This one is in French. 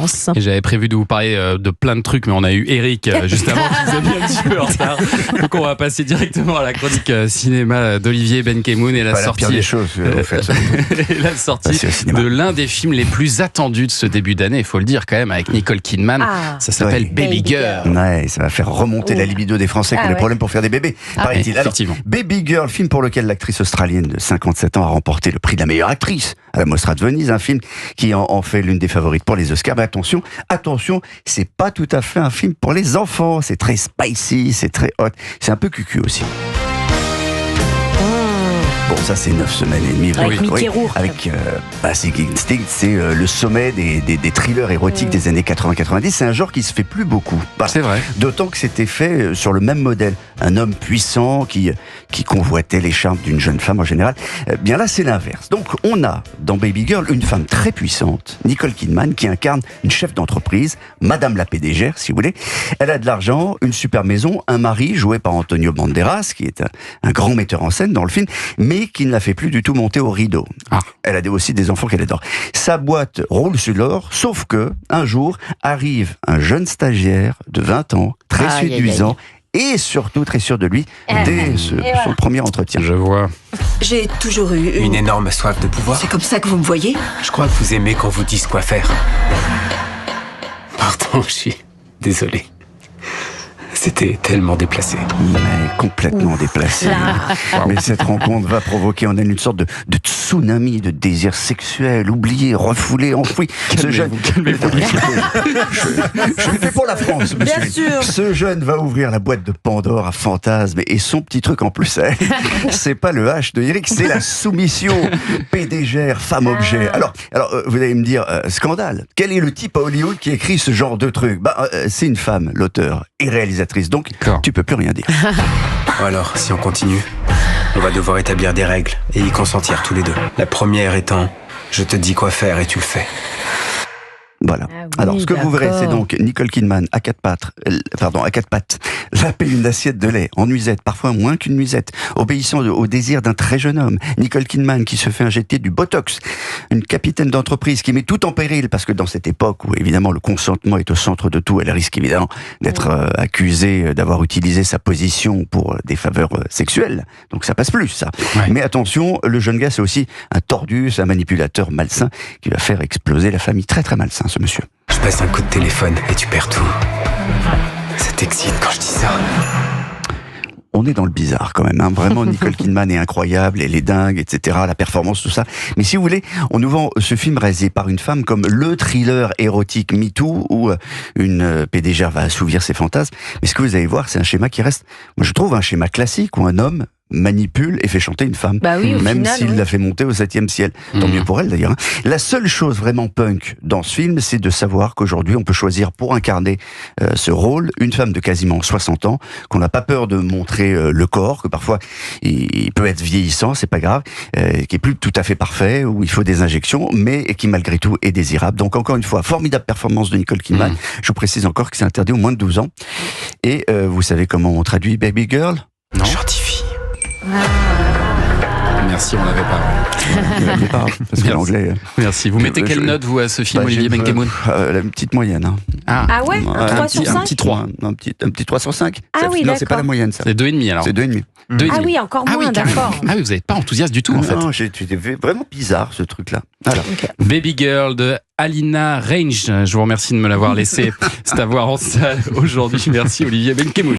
France. Et j'avais prévu de vous parler de plein de trucs, mais on a eu Eric juste avant qui nous a mis un petit peu en retard. Donc on va passer directement à la chronique cinéma d'Olivier Benkemoun et la sortie. La pire des choses, vous faites ça. Et la sortie de l'un des films les plus attendus de ce début d'année, il faut le dire quand même, avec Nicole Kidman. Ça s'appelle Baby Girl. Ouais, ça va faire remonter la libido des Français qui ont des problèmes pour faire des bébés, paraît-il. Alors, Baby Girl, film pour lequel l'actrice australienne de 57 ans a remporté le prix de la meilleure actrice à la Mostra de Venise, un film qui en fait l'une des favorites pour les Oscars. Mais attention, c'est pas tout à fait un film pour les enfants. C'est très spicy, c'est très hot, c'est un peu cucu aussi. Bon, ça c'est 9 semaines et demie. Avec Mickey Rourke. Avec, c'est le sommet des thrillers érotiques des années 80-90. C'est un genre qui se fait plus beaucoup. C'est vrai. D'autant que c'était fait sur le même modèle. Un homme puissant qui convoitait les charmes d'une jeune femme en général. Bien là, c'est l'inverse. Donc, on a dans Baby Girl une femme très puissante, Nicole Kidman, qui incarne une chef d'entreprise, Madame la PDG, si vous voulez. Elle a de l'argent, une super maison, un mari joué par Antonio Banderas, qui est un grand metteur en scène dans le film, mais qui ne la fait plus du tout monter au rideau. Elle a aussi des enfants qu'elle adore. Sa boîte roule sur l'or, sauf que, un jour, arrive un jeune stagiaire de 20 ans, très séduisant, et surtout très sûr de lui, dès son premier entretien. Je vois. J'ai toujours eu une énorme soif de pouvoir. C'est comme ça que vous me voyez ? Je crois que vous aimez qu'on vous dise quoi faire. Pardon, je suis désolé. C'était tellement déplacé. Mais complètement déplacé. Mais cette rencontre va provoquer en elle une sorte de tsunami de désir sexuel, oublié, refoulé, enfoui. Ce jeune, je le fais pour la France, monsieur. Bien sûr. Ce jeune va ouvrir la boîte de Pandore à fantasmes et son petit truc en plus, c'est pas le H de Eric, c'est la soumission. PDG, femme objet. Alors, vous allez me dire, scandale. Quel est le type à Hollywood qui écrit ce genre de truc ? C'est une femme, l'auteur et réalisatrice. Donc, tu peux plus rien dire. Alors, si on continue, on va devoir établir des règles et y consentir tous les deux. La première étant, je te dis quoi faire et tu le fais. Voilà. Alors, ce que vous verrez, c'est donc Nicole Kidman à quatre pattes, laper une assiette de lait en nuisette, parfois moins qu'une nuisette, obéissant au désir d'un très jeune homme. Nicole Kidman qui se fait injecter du Botox. Une capitaine d'entreprise qui met tout en péril, parce que dans cette époque où évidemment le consentement est au centre de tout, elle risque évidemment d'être accusée d'avoir utilisé sa position pour des faveurs sexuelles. Donc ça passe plus, ça. Ouais. Mais attention, le jeune gars, c'est aussi un tordu, c'est un manipulateur malsain qui va faire exploser la famille. Très très malsain, ce monsieur. Je passe un coup de téléphone et tu perds tout. Ça t'excite quand je dis ça. On est dans le bizarre quand même, hein. Vraiment, Nicole Kidman est incroyable, elle est dingue, etc. La performance, tout ça. Mais si vous voulez, on nous vend ce film réalisé par une femme comme le thriller érotique MeToo, où une PDG va assouvir ses fantasmes. Mais ce que vous allez voir, c'est un schéma qui reste, moi je trouve, un schéma classique où un homme manipule et fait chanter une femme, même s'il la fait monter au 7e ciel. Tant mieux pour elle d'ailleurs. La seule chose vraiment punk dans ce film, c'est de savoir qu'aujourd'hui on peut choisir pour incarner ce rôle une femme de quasiment 60 ans, qu'on n'a pas peur de montrer le corps, que parfois il peut être vieillissant, c'est pas grave, qui est plus tout à fait parfait, où il faut des injections, mais qui malgré tout est désirable. Donc encore une fois, formidable performance de Nicole Kidman. Je vous précise encore que c'est interdit aux moins de 12 ans. Et vous savez comment on traduit Baby Girl ? Non. Gentille fille. Merci, on l'avait pas. On l'avait pas, parce que l'anglais. Merci. Vous mettez quelle note, vous, à ce film, Olivier Benkemoun ? La petite moyenne. Hein. Ah ouais, 3 sur 5 Un petit 3. Un petit 3 sur 5. Ah oui, non, c'est pas la moyenne, ça. C'est 2,5 alors. C'est 2,5. Ah oui, encore moins, d'accord. Ah oui, vous n'êtes pas enthousiaste du tout, en fait. Non, c'était vraiment bizarre, ce truc-là. Alors. Okay. Baby Girl de Alina Range. Je vous remercie de me l'avoir laissé. C'est à voir en salle aujourd'hui. Merci, Olivier Benkemoun.